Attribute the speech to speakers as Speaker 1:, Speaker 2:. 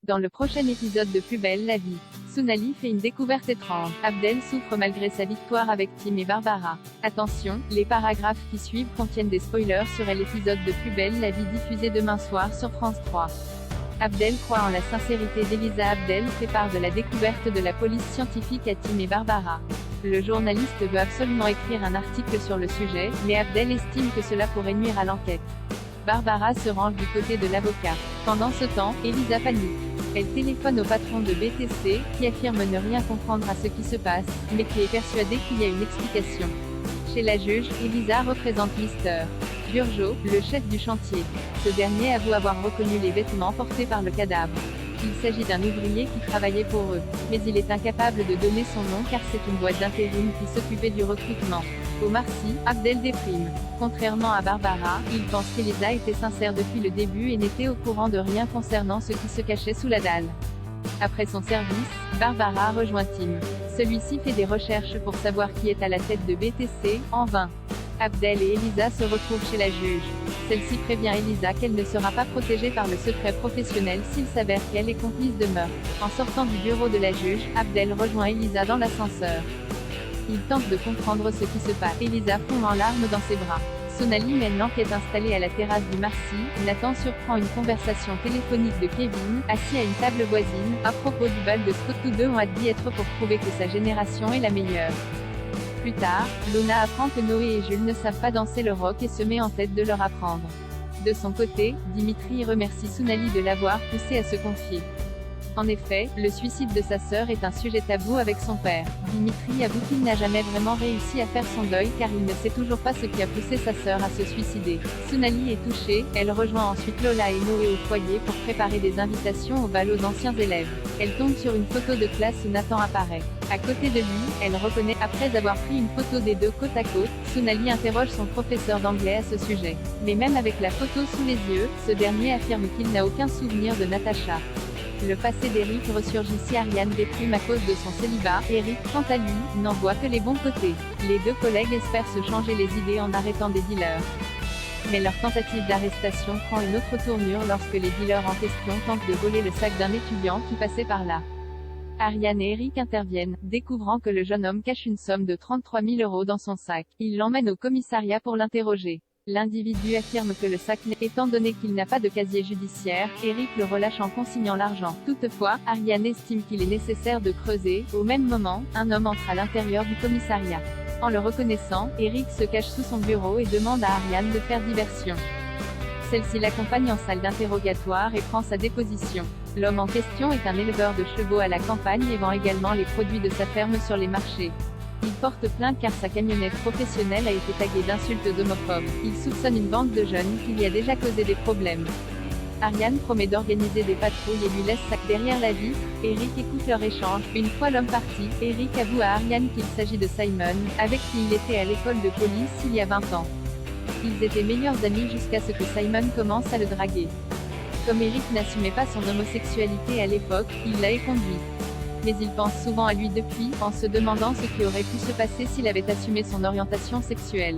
Speaker 1: Dans le prochain épisode de Plus belle la vie, Sounali fait une découverte étrange. Abdel souffre malgré sa victoire avec Tim et Barbara. Attention, les paragraphes qui suivent contiennent des spoilers sur l'épisode de Plus belle la vie diffusé demain soir sur France 3. Abdel croit en la sincérité d'Elisa. Abdel fait part de la découverte de la police scientifique à Tim et Barbara. Le journaliste veut absolument écrire un article sur le sujet, mais Abdel estime que cela pourrait nuire à l'enquête. Barbara se range du côté de l'avocat. Pendant ce temps, Elisa panique. Elle téléphone au patron de BTC, qui affirme ne rien comprendre à ce qui se passe, mais qui est persuadé qu'il y a une explication. Chez la juge, Elisa représente Mr. Burgeot, le chef du chantier. Ce dernier avoue avoir reconnu les vêtements portés par le cadavre. Il s'agit d'un ouvrier qui travaillait pour eux, mais il est incapable de donner son nom car c'est une boîte d'intérim qui s'occupait du recrutement. Omar Sy, Abdel déprime. Contrairement à Barbara, il pense qu'Elisa était sincère depuis le début et n'était au courant de rien concernant ce qui se cachait sous la dalle. Après son service, Barbara rejoint Tim. Celui-ci fait des recherches pour savoir qui est à la tête de BTC, en vain. Abdel et Elisa se retrouvent chez la juge. Celle-ci prévient Elisa qu'elle ne sera pas protégée par le secret professionnel s'il s'avère qu'elle est complice de meurtre. En sortant du bureau de la juge, Abdel rejoint Elisa dans l'ascenseur. Il tente de comprendre ce qui se passe. Elisa fond en larmes dans ses bras. Sounali mène l'enquête installée à la terrasse du Marcy. Nathan surprend une conversation téléphonique de Kevin, assis à une table voisine, à propos du bal de Scott. Tous deux ont hâte d'y être pour prouver que sa génération est la meilleure. Plus tard, Lona apprend que Noé et Jules ne savent pas danser le rock et se met en tête de leur apprendre. De son côté, Dimitri remercie Sounali de l'avoir poussé à se confier. En effet, le suicide de sa sœur est un sujet tabou avec son père. Dimitri avoue qu'il n'a jamais vraiment réussi à faire son deuil car il ne sait toujours pas ce qui a poussé sa sœur à se suicider. Sounali est touchée, elle rejoint ensuite Lola et Noé au foyer pour préparer des invitations au bal aux anciens élèves. Elle tombe sur une photo de classe où Nathan apparaît. À côté de lui, elle reconnaît, après avoir pris une photo des deux côte à côte, Sounali interroge son professeur d'anglais à ce sujet. Mais même avec la photo sous les yeux, ce dernier affirme qu'il n'a aucun souvenir de Natacha. Le passé d'Eric ressurgit si Ariane déprime à cause de son célibat. Eric, quant à lui, n'en voit que les bons côtés. Les deux collègues espèrent se changer les idées en arrêtant des dealers. Mais leur tentative d'arrestation prend une autre tournure lorsque les dealers en question tentent de voler le sac d'un étudiant qui passait par là. Ariane et Eric interviennent, découvrant que le jeune homme cache une somme de 33 000 € dans son sac. Ils l'emmènent au commissariat pour l'interroger. L'individu affirme que le sac n'est, étant donné qu'il n'a pas de casier judiciaire, Eric le relâche en consignant l'argent. Toutefois, Ariane estime qu'il est nécessaire de creuser. Au même moment, un homme entre à l'intérieur du commissariat. En le reconnaissant, Eric se cache sous son bureau et demande à Ariane de faire diversion. Celle-ci l'accompagne en salle d'interrogatoire et prend sa déposition. L'homme en question est un éleveur de chevaux à la campagne et vend également les produits de sa ferme sur les marchés. Il porte plainte car sa camionnette professionnelle a été taguée d'insultes homophobes. Il soupçonne une bande de jeunes qui lui a déjà causé des problèmes. Ariane promet d'organiser des patrouilles et lui laisse sa derrière la vitre. Eric écoute leur échange. Une fois l'homme parti, Eric avoue à Ariane qu'il s'agit de Simon, avec qui il était à l'école de police il y a 20 ans. Ils étaient meilleurs amis jusqu'à ce que Simon commence à le draguer. Comme Eric n'assumait pas son homosexualité à l'époque, il l'a éconduit. Mais il pense souvent à lui depuis, en se demandant ce qui aurait pu se passer s'il avait assumé son orientation sexuelle.